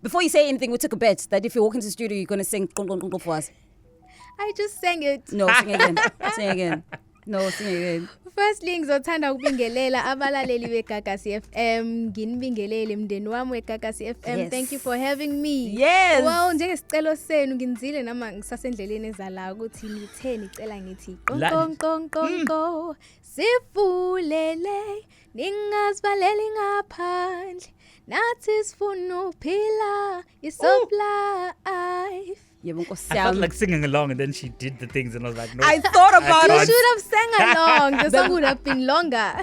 Before you say anything, we took a bet that if you walk into the studio, you're going to sing for us. I just sang it. No, sing again. Sing again. No, sing again. Firstly ngizothanda ukubingelela abalaleli beGagasi FM nginibingelele mndeni wami weGagasi FM. Yes. Thank you for having me. Yes. Wow, njengesicelo senu nginzile nama ngisasendleleni ezala ukuthi ngitheni icela ngithi qonqonqonqonqo sifulele ningazivaleli ngaphandle nathi sifuna ukuphila isoplife. I felt like singing along and then she did the things and I was like, no. I thought about You it. should have sang along. The song would have been longer.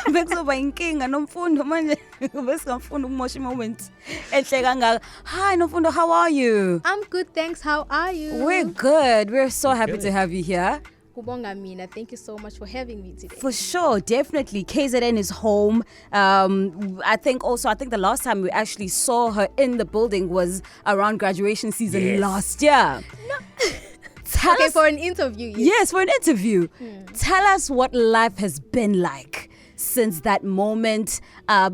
Bekuzoba inkinga Nomfundo manje besingafuna ukumosha moment enhle kangaka. Hi Nomfundo, how are you? I'm good, thanks. How are you? We're good. We're so happy to have you here. Kubonga mina. Thank you so much for having me today. For sure, definitely. KZN is home. I think the last time we actually saw her in the building was around graduation season last year. No. Tell us, for an interview. Yes, for an interview. Tell us what life has been like since that moment.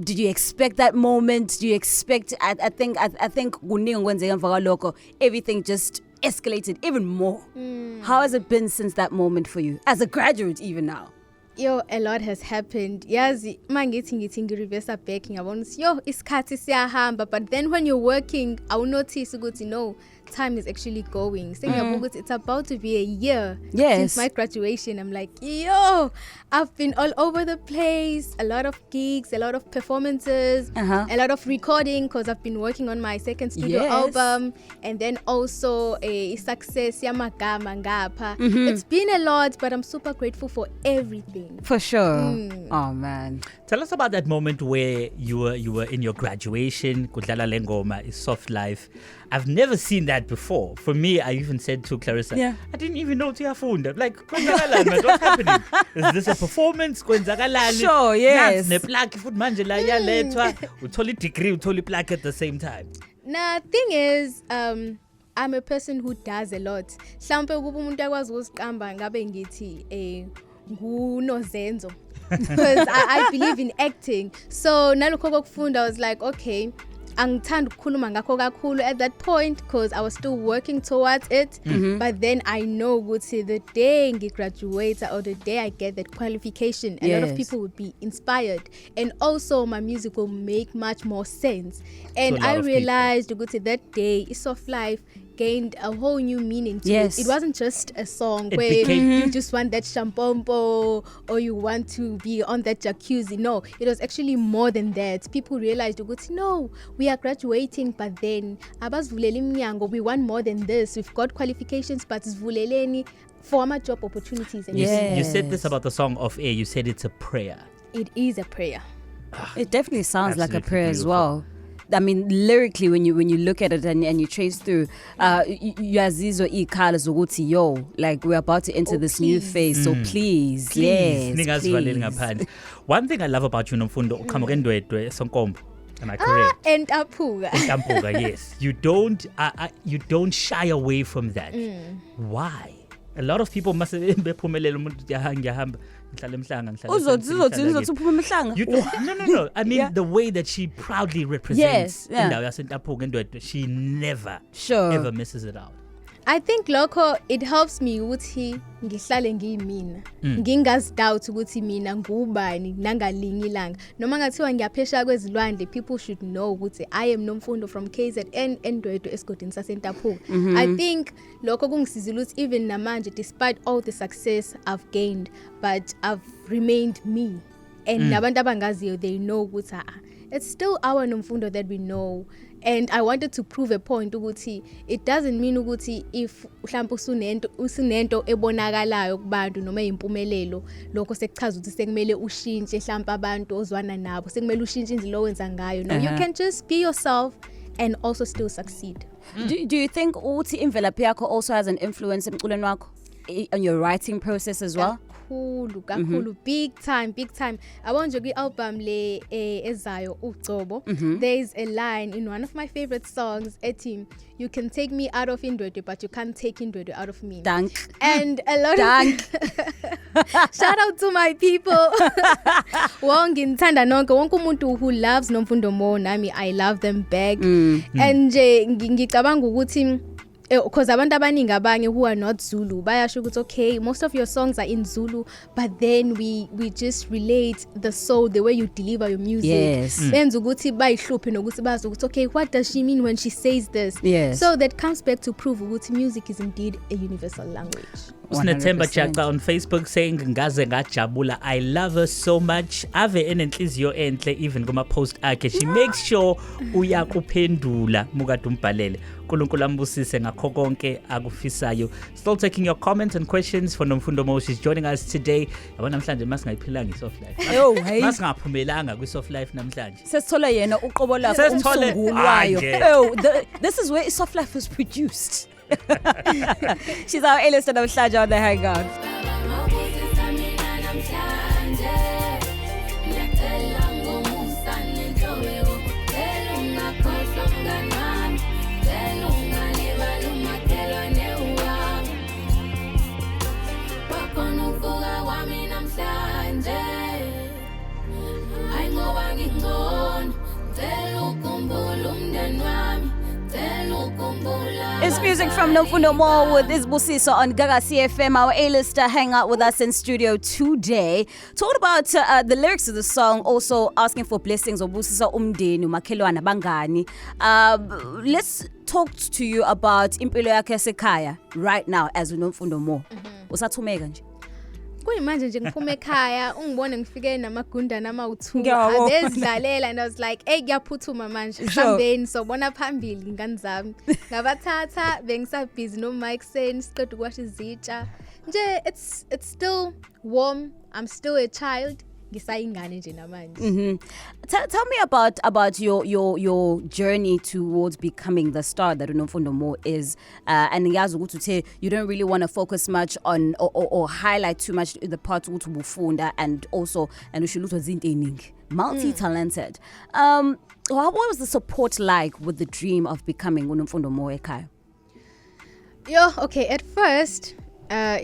Did you expect that moment? Do you expect? I think everything just escalated even more. How has it been since that moment for you as a graduate even now? Yo, a lot has happened. Yazi mangithi reverse back ngiyabona yo isikhathi siyahamba, but then when you're working I will notice ukuthi no, time is actually going. It's about to be a year since my graduation. I'm like, yo, I've been all over the place. A lot of gigs, a lot of performances, a lot of recording because I've been working on my second studio album, and then also a success yamagama ngapha. It's been a lot, but I'm super grateful for everything. For sure. Oh man. Tell us about that moment where you were in your graduation. Kudlala le ngoma is Soft Life. I've never seen that before. For me, I even said to Clarissa, I didn't even know Tiafunda. Like, what's happening? Is this a performance? Sure, yes. Utoli degree, utoli plaque at the same time. Nah, thing is, I'm a person who does a lot. Mhlawumbe ukuba umuntu akwazi ukusiqamba ngabe ngithi ngunozenzo. Because I believe in acting. So nalokho kokufunda, I was like, okay, angithanda ukukhuluma ngakho kakhulu at that point because I was still working towards it. But then I know ukuthi the day I graduate or the day I get that qualification, a lot of people would be inspired, and also my music will make much more sense. And I realized ukuthi that day Soft Life gained a whole new meaning to it. It wasn't just a song where you just want that shampompo or you want to be on that jacuzzi. No, it was actually more than that. People realized, no, we are graduating, but then we want more than this. We've got qualifications, but it's former job opportunities. And you said this about the song Off Air. You said it's a prayer. It is a prayer. It definitely sounds like a prayer beautiful. as well. I mean, lyrically, when you look at it and you trace through, Yazizo iKhala zokuthi yo, like we're about to enter this new phase, so please. Yes. One thing I love about you, Nomfundo, am I correct? And Apuga. Yes. You don't shy away from that. Why? A lot of people must bephumelela umuntu ngiyahamba ngihlala emhlanga No. I mean the way that she proudly represents indawo yaseNtaphuka indwedwe, she never ever misses it out. I think lokho it helps me ukuthi ngihlale ngiyimina. Ngingazidoubt ukuthi mina ngubani nangalinye ilanga. Noma ngathiwa ngiyaphesha kwezilwandle, people should know ukuthi I am Nomfundo from KZN endwedwe esigodini saseNtaphuka. I think lokho kungisizile ukuthi even namanje, despite all the success I've gained, but I've remained me. And nabantu abangaziyo, they know ukuthi it's still our Nomfundo that we know. And I wanted to prove a point ukuthi it doesn't mean ukuthi if mhlawumbe usunento ebonakalayo kubantu noma impumelelo lokho sekuchaza ukuthi sekumele ushintshe mhlawumbe abantu ozwana nabo, sekumele ushintshe indlela owenza ngayo. No, you can just be yourself and also still succeed. Do you think ukuthi imvelaphi yakho also has an influence emculweni wakho on your writing process as well? kakhulu big time yabona nje kwi-album le ezayo uGcobo there's a line in one of my favorite songs ethi you can take me out of Indwedwe but you can't take Indwedwe out of me. Dank. And a lot of shout out to my people. Wonke ngithanda nonke wonke umuntu who loves Nomfundo Moh nami I love them back. And nje ngicabanga ukuthi because abantu abaningi abanye who are not Zulu bayasho ukuthi okay most of your songs are in Zulu but then we just relate the soul the way you deliver your music. Yes. Benza ukuthi bayihluphe nokuthi bazi ukuthi okay what does she mean when she says this? Yes. So that comes back to prove ukuthi music is indeed a universal language. Usnethemba Chaka on Facebook saying ngaze ngajabula I love her so much ave enenhliziyo enhle even kuma post akhe she makes sure uyakuphendula mukade umbhalele uNkulunkulu ambusise ngakho konke akufisayo. Still taking your comments and questions for Nomfundo Moh. She's joining us today. Yabona namhlanje masingayiphilanga isoft life. Oh hey. Masingaphumelanga kwi soft life namhlanje. Sesithola yena uqobo lakho umsungulwayo. Oh this is where soft life was produced. She's our A-lister namhlanje on the Hangout. It's music from Nomfundo Moh with Busiso on Gagasi FM. Our A-lister hang out with us in studio today. Talking about the lyrics of the song, also asking for blessings of Busiso umndeni umakhelwane bangani. Let's talk to you about impilo yakhe yasekhaya right now as Nomfundo Moh. Usathumeka nje. Kuyimanje nje ngiphume ekhaya ungibone ngifike namagunda nama-2 abezidlalela and I was like hey ngiyaphuthuma manje sihambeni sobona phambili ingane zami ngabathatha bengisabhizi no-Mike Sen siqeda ukuwasha izitsha nje it's still warm I'm still a child ngisayingane nje namanje. Tell me about your journey towards becoming the star that Nomfundo Moh is, and ngiyazi ukuthi uthe you don't really want to focus much on or highlight too much the part ukuthi ubufunda and also and ushilutho izinto eziningi multi-talented. What was the support like with the dream of becoming Nomfundo Moh ekhaya? Okay, at first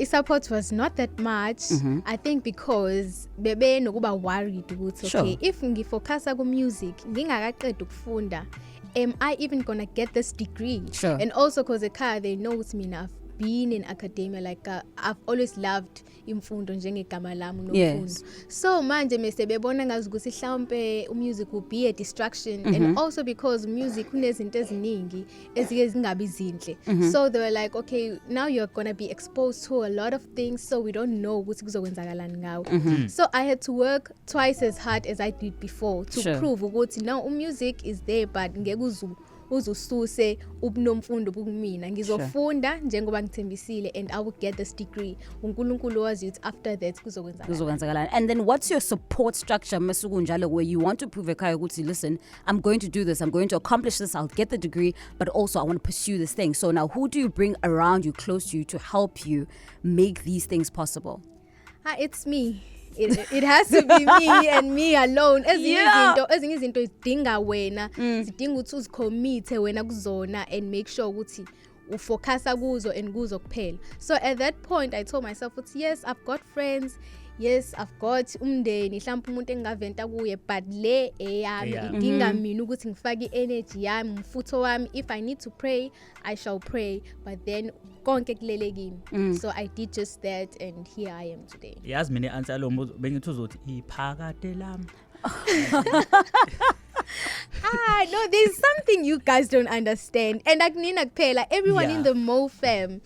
support was not that much. I think because bebe nokuba worried ukuthi okay if ngifocusa ku music ngingakaqeda ukufunda am I even gonna get this degree? And also because ekhaya they know it's me I've been in academia like I've always loved imfundo njengegama lami Nomfundo. So manje mase bebona ngazi ukuthi mhlawumbe music will be a distraction and also because music kunezinto eziningi ezike zingabi zinhle. So they were like okay now you're going to be exposed to a lot of things so we don't know ukuthi kuzokwenzakalani ngawo. So I had to work twice as hard as I did before to prove ukuthi now music is there but ngeke uzususe ubunomfundo bukumina ngizofunda njengoba ngithembisile and I will get this degree uNkulunkulu wazi ukuthi after that kuzokwenzakala. And then what's your support structure masukunjalo where you want to prove ekhaya ukuthi listen I'm going to do this, I'm going to accomplish this, I'll get the degree but also I want to pursue this thing. So now who do you bring around you close to you to help you make these things possible? It's me. It has to be me and me alone. Ezinye izinto zidinga wena zidinga ukuthi uzicommit wena kuzona and make sure ukuthi ufocusa kuzo and kuzo kuphela. So at that point I told myself yes I've got friends, yes I've got umndeni mhlawumbe umuntu engaventa kuye but le eyami idinga mina ukuthi ngifake energy yami umfutho wami. If I need to pray I shall pray but then konke kulele kimi. So I did just that and here I am today. Yazi mina answer lo mbuzo bengithi uzothi iphakade lami. No, there's something you guys don't understand and akunina kuphela everyone in the Moh fam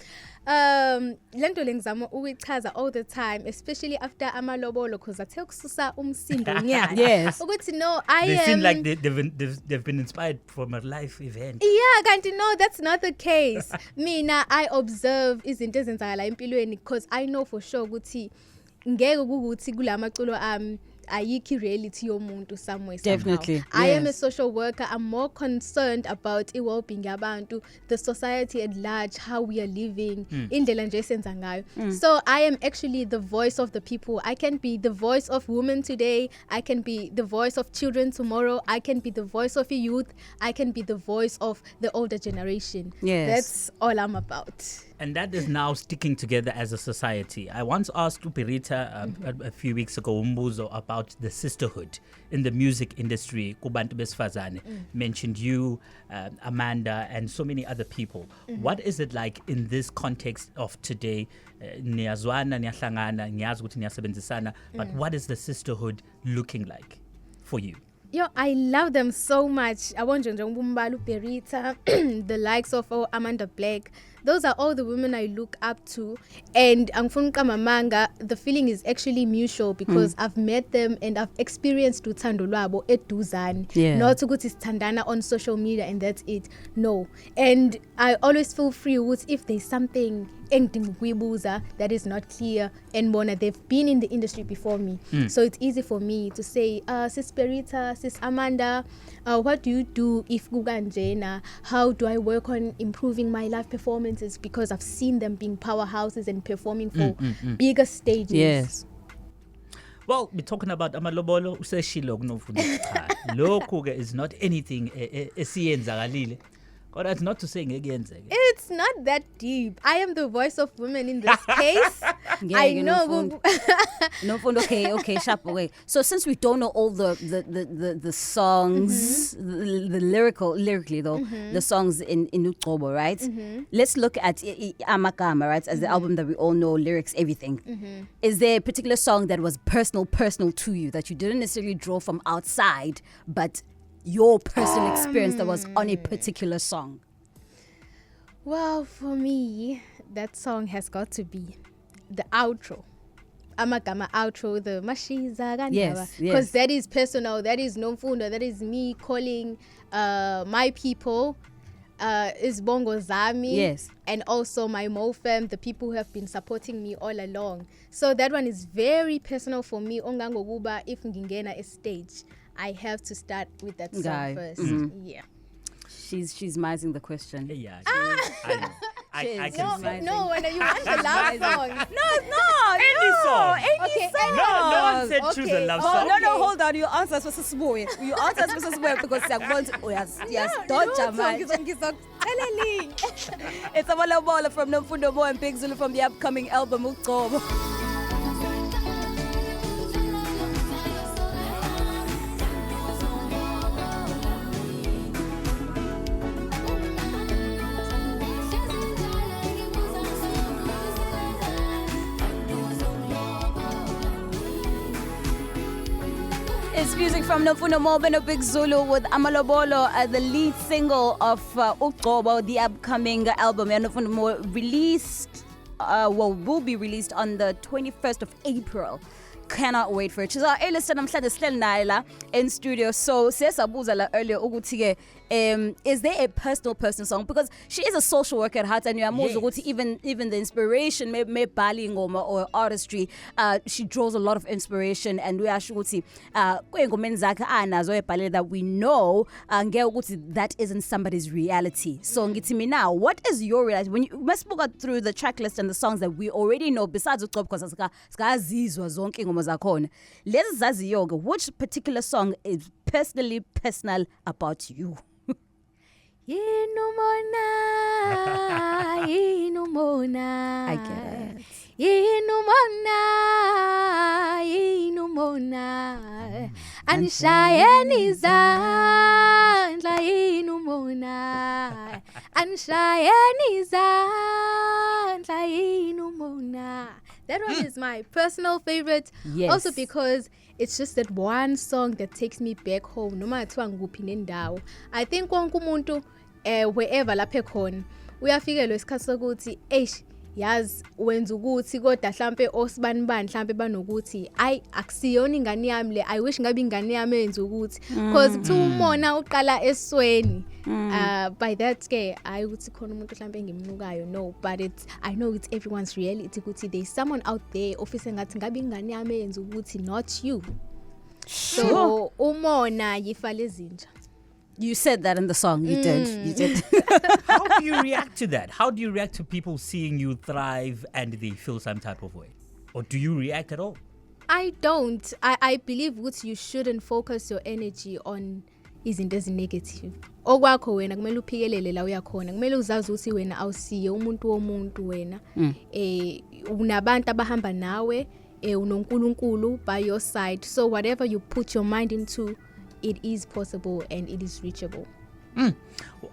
lento lengizama ukuyichaza all the time especially after amalobolo because athe kususa umsindo nyana ukuthi no they seem like they've been inspired from a life event. Kanti no that's not the case. Mina I observe izinto ezenzakala empilweni because I know for sure ukuthi ngeke ukuthi kulamaculo ayikho reality yomuntu somewhere Definitely, somehow. I am a yes. social worker. I'm more concerned about well-being yabantu, the society at large, how we are living, indlela nje esenza ngayo. So I am actually the voice of the people. I can be the voice of women today. I can be the voice of children tomorrow. I can be the voice of the youth. I can be the voice of the older generation. Yes. That's all I'm about. And that is now sticking together as a society. I once asked uClarissa a few weeks ago umbuzo about the sisterhood in the music industry. Kubantu besifazane mentioned you, Amanda, and so many other people. What is it like in this context of today? Niyazwana, niyahlangana, niyazi ukuthi niyasebenzisana, but what is the sisterhood looking like for you? Yo, I love them so much. I want Njengoba, Berita, the likes of Amanda Black. Those are all the women I look up to. And Mamanga, the feeling is actually mutual because I've met them and I've experienced Uthando Lwabo eduzane. Yeah. Not to go to Tandana on social media and that's it. No. And I always feel free with if there's something that is not clear and Mona, they've been in the industry before me. So it's easy for me to say, Sis Berita, Sis Amanda, what do you do if Guganjena? How do I work on improving my live performances? Because I've seen them being powerhouses and performing for bigger stages. Yes. Well, we're talking about amalobolo useshilo kunofunda cha. Lokhu ke is not anything esiyenzakalile. But that's not to say ngekuyenzeke. It's not that deep. I am the voice of women in this case. I know. No, okay, sharp away. So since we don't know all the songs, the lyrically though, the songs in uCobo, right? Let's look at Amakama, right? As the album that we all know, lyrics, everything. Is there a particular song that was personal to you that you didn't necessarily draw from outside, but your personal experience that was on a particular song? Well, for me, that song has got to be the outro. Amagama outro, the Mashiza Gandaba. Yes. Because that is personal, that is Nomfundo, that is me calling my people, is Bongo Zami. Yes. And also my Mo fam, the people who have been supporting me all along. So that one is very personal for me. Ongango Guba, if ngingena a stage, I have to start with that song first. Yeah. She's mising the question. Yeah, I know. I can see. No, when you want the love song. No, it's not. Any song. Okay, song. No one said choose a Okay. love Oh, song. no, hold on. You answer as Mrs. Moy. You answer as Mrs. Moy because don't Jamal. It's a Bola from Nomfundo Moh and Big Zulu from the upcoming album uCobo. It's music from Nomfundo Moh and Big Zulu with Amalobolo, the lead single of uCobo, the upcoming album. And Nomfundo Moh released, will be released on the 21st of April. Cannot wait for it. She's our A-lister namhlanje sihleli naye la in studio. So siyasabuza la earlier ukuthi ke is there a personal song, because she is a social worker at heart and uyamuzwa ukuthi even the inspiration mebhali ngoma or artistry, she draws a lot of inspiration and uyasho ukuthi kwengomeni zakhe anazo ebhalile that we know ngeke ukuthi that isn't somebody's reality. So ngithi mina, what is your reality when you must look through the track list and the songs that we already know besides uCobo, because sikazizwa zonke ingoma zakhona lezi zaziyoke, which particular song is personal about you? Inumona. I get it. Inumona. Anshayeni zandla inumona. Anshayeni zandla inumona. That one is my personal favorite. Yes. Also because it's just that one song that takes me back home no matter nguphi nendawo. I think wonke umuntu wherever lapha ekhona uyafikelwa isikhathi sokuthi yazi wenza ukuthi kodwa mhlambe osibani mhlambe banokuthi akusiyona ingane yami le, I wish ngabe ingane yami yenza ukuthi, because kuthi umona uqala esweni by that ke I ukuthi khona umuntu mhlambe ngimnukayo, no, but I know it's everyone's reality ukuthi there's someone out there office ngathi ngabe ingane yami yenza ukuthi, not you. So umona yifale zinja. You said that in the song. You did. How do you react to that? How do you react to people seeing you thrive and they feel some type of way? Or do you react at all? I don't. I believe what you shouldn't focus your energy on izinto ezinegative. Okwakho wena kumele uphikelele la uyakhona. Kumele uzazi ukuthi wena awusiye umuntu womuntu wena. Unabantu abahamba nawe, unonkulunkulu by your side. So whatever you put your mind into, it is possible and it is reachable.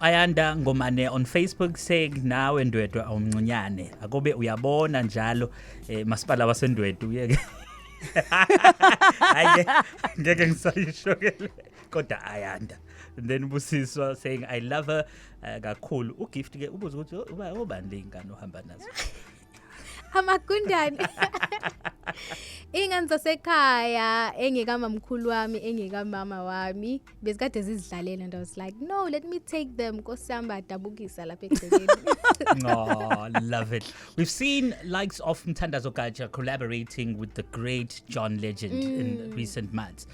Ayanda Ngomane on Facebook saying nawe Ndwedwe awumnconyane. Akobe uyabona njalo masipala wasendwedwe uyeke. Ngeke ngisayishokele kodwa Ayanda. And then Busiswa saying I love her kakhulu. Ugift ke ubuza ukuthi ubani lengane ohamba nazo. Amakundani. Ingane zasekhaya engekamamkhulu wami engekamama wami bezikade zizidlalela and I was like no, let me take them kosamba dabukisa lapha egcekeni. Oh, love it. We've seen likes of Mthandazo Gaja collaborating with the great John Legend in recent months.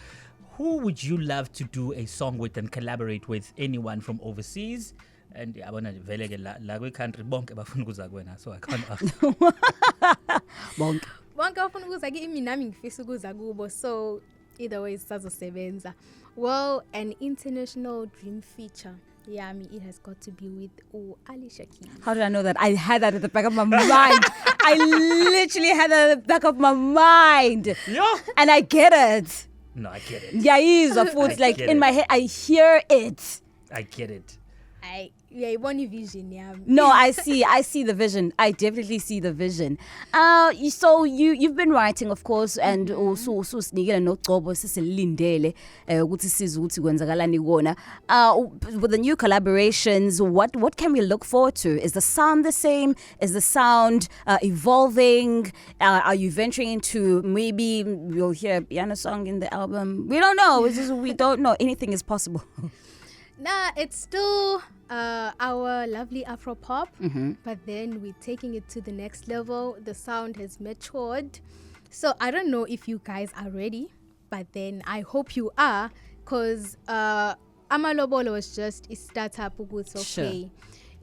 Who would you love to do a song with and collaborate with? Anyone from overseas? And yabona vele ke la kwi country bonke bafuna ukuza kuwena, so I can't ask. Bonke bafuna ukuza kimi nami ngifisa ukuza kubo, so either way sisazosebenza. Well, an international dream feature yami, it has got to be with Alicia Keys. How did I know that? I had that at the back of my mind. I literally had that at the back of my mind. Yeah. And I get it. No, I get it. Yeah, it is. It's like in my head, I hear it. I get it. Yeah, one vision, yeah. No, I see the vision. I definitely see the vision. So you've been writing, of course, and also sinikela noqobo sisilindele ukuthi size ukuthi kwenzakalani kona. With the new collaborations, what can we look forward to? Is the sound the same? Is the sound evolving? Are you venturing into maybe we'll hear a piano song in the album? We don't know. We don't know. Anything is possible. Nah, it's still our lovely Afro pop, but then we're taking it to the next level. The sound has matured. So I don't know if you guys are ready, but then I hope you are, because Amalobolo was just a startup. Okay.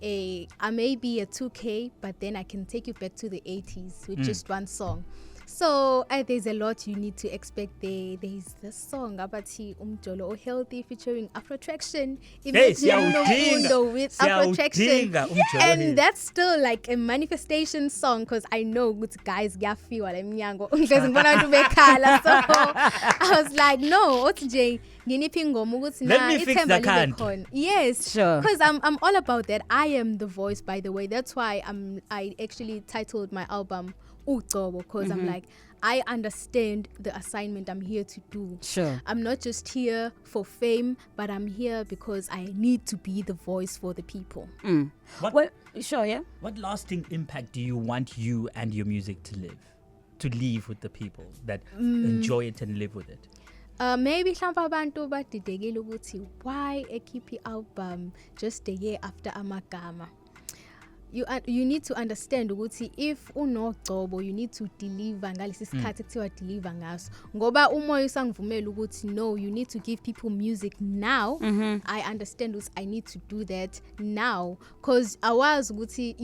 I may be a 2K, but then I can take you back to the 80s with just one song. So there's a lot you need to expect there. There's the song Abati Umjolo Healthy featuring Afro Traction. Nomfundo with Afro Traction. And that's still like a manifestation song, because I know good guys feel I was like, no, let me fix the can. Yes, sure. Because I'm all about that. I am the voice, by the way. That's why I actually titled my album uClarissa, because I'm like, I understand the assignment I'm here to do. Sure. I'm not just here for fame, but I'm here because I need to be the voice for the people. Sure, yeah. What lasting impact do you want you and your music to leave with the people that enjoy it and live with it? Maybe mhlawumbe abantu badidekile ukuthi why ekhiphi album just a year after amagama. You need to understand ukuthi if unoqobo you need to deliver ngalesi sikhathi kuthiwa deliver ngaso, ngoba umoya usangivumela ukuthi no, you need to give people music now. I understand ukuthi I need to do that now, because awazi ukuthi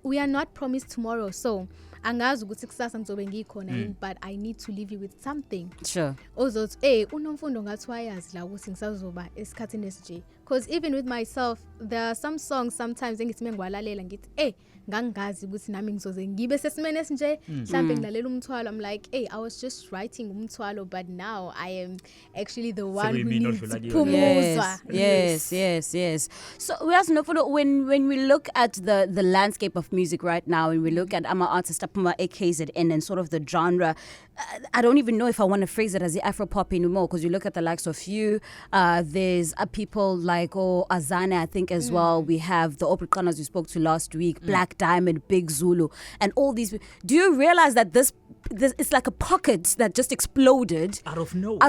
we are not promised tomorrow, so angazi ukuthi kusasa ngizobe ngikhona, but I need to leave you with something. Sure. Ozothi unomfundo ngathi wayazi la ukuthi ngisazoba esikhathini esinje, because even with myself there are some songs sometimes engithi mengwalalela ngithi ngangazi ukuthi nami ngizoze ngibe sesimene esinje, mhlambe ngilalela umthwalo. I'm like I was just writing umthwalo, but now I am actually the one who needs phumuzwa. Yes. So when we look at the landscape of music right now, and we look at ama artists apuma AKZN and sort of the genre, I don't even know if I want to phrase it as the Afro pop anymore, because you look at the likes of you, there's people like Azane, I think as well. We have the Oprikanas you spoke to last week, Black Diamond, Big Zulu, and all these. Do you realize that this it's like a pocket that just exploded out of nowhere?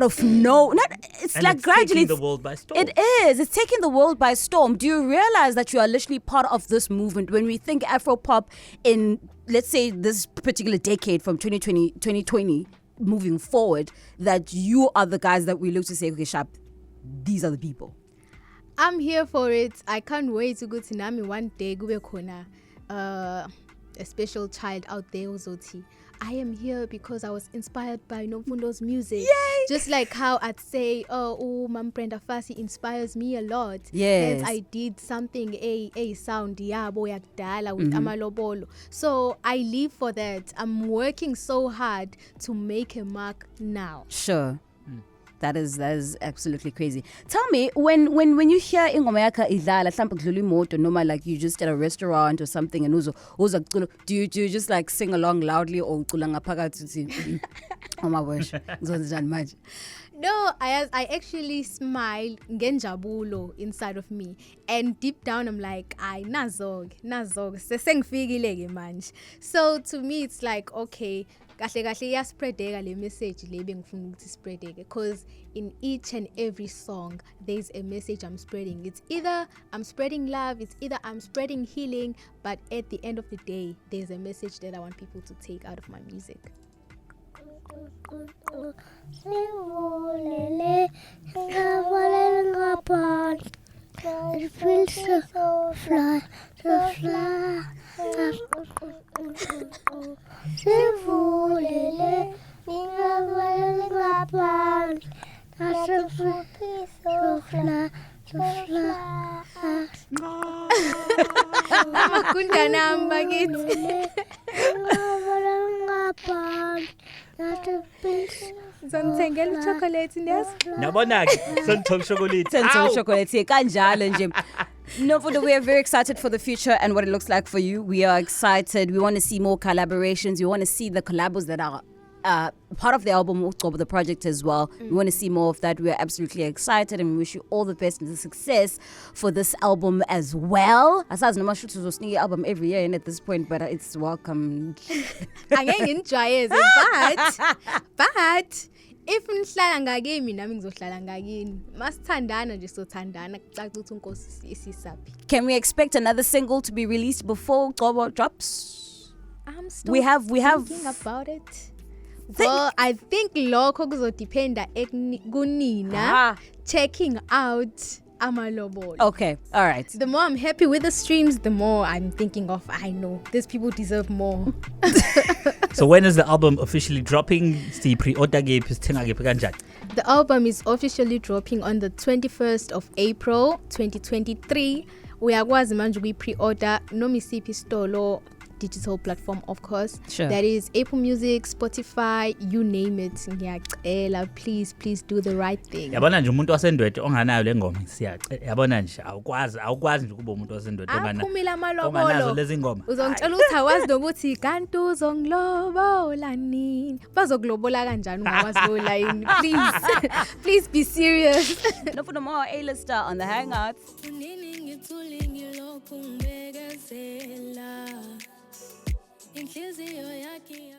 It's like gradually taking the world by storm. It is. It's taking the world by storm. Do you realize that you are literally part of this movement? When we think Afro pop in, let's say, this particular decade from 2020, moving forward, that you are the guys that we look to say, okay, Sharp, these are the people? I'm here for it. I can't wait to go to Nami one day. Kube khona a special child out there uzoti. I am here because I was inspired by Nomfundo's music. Yay! Just like how I'd say, Mam Brenda Fassie inspires me a lot. Yes. Hence I did something, a sound, yabo yakdala with amalobolo. So I live for that. I'm working so hard to make a mark now. Sure. That is absolutely crazy. Tell me, when you hear ingoma yakho idlala mhlawumbe kudlula imoto noma like you just at a restaurant or something and uzo kucula, do you just like sing along loudly or ucula ngaphakathi uthi oh my gosh ngizonjani manje? No, I actually smile ngenjabulo inside of me, and deep down I'm like, ay nazog sesengifikile ke manje. So to me it's like, okay, kahle iyaspreadeka le message le bengifuna ukuthi spreadeke, because in each and every song there's a message I'm spreading. It's either I'm spreading love, it's either I'm spreading healing, but at the end of the day there's a message that I want people to take out of my music. It feels so fly, so fly. Sivulele, ningabala so fly, so fly. Amakunda namba kithi. Ngizongithengela chocolate ndiyas. Nabona ke sengithola chocolate. Senzo chocolate kanjalo nje. Nomfundo, we are very excited for the future and what it looks like for you. We are excited. We want to see more collaborations. We want to see the collabos that are part of the album, uCobo, the project as well. We want to see more of that. We are absolutely excited and we wish you all the best and the success for this album as well. Asazi noma shoot uzosinika album every year and at this point, but it's welcome. Angeke ngijwayeze, but if nihlala ngakimi nami ngizohlala ngakini. Masithandana nje sothandana kucaca ukuthi uNkosi isisaphi. Can we expect another single to be released before uCobo drops? I'm still We have thinking about it. Well, I think lokho kuzodependa kunina checking out amalobolo. Okay, all right. The more I'm happy with the streams, the more I'm thinking of, I know these people deserve more. So when is the album officially dropping? The album is officially dropping on the 21st of April 2023. Uyakwazi manje ukuyi-pre-order noma isiphi isitolo, digital platform, of course. Sure. That is Apple Music, Spotify, you name it. Ngiyacela, please do the right thing. Yabona nje umuntu wasendwethe onganayo le ngoma siyacela. Yabona nje awukwazi nje kuba umuntu wasendwethe Aphumile amalobolo. onganazo lezi ngoma. Uzongitshela ukuthi awazi nokuthi kanti uzongilobola nini. Bazokulobola kanjani ungawazi lo line? Please be serious. Nomfundo Moh, A-lister on the Hangout. Inhliziyo yakhe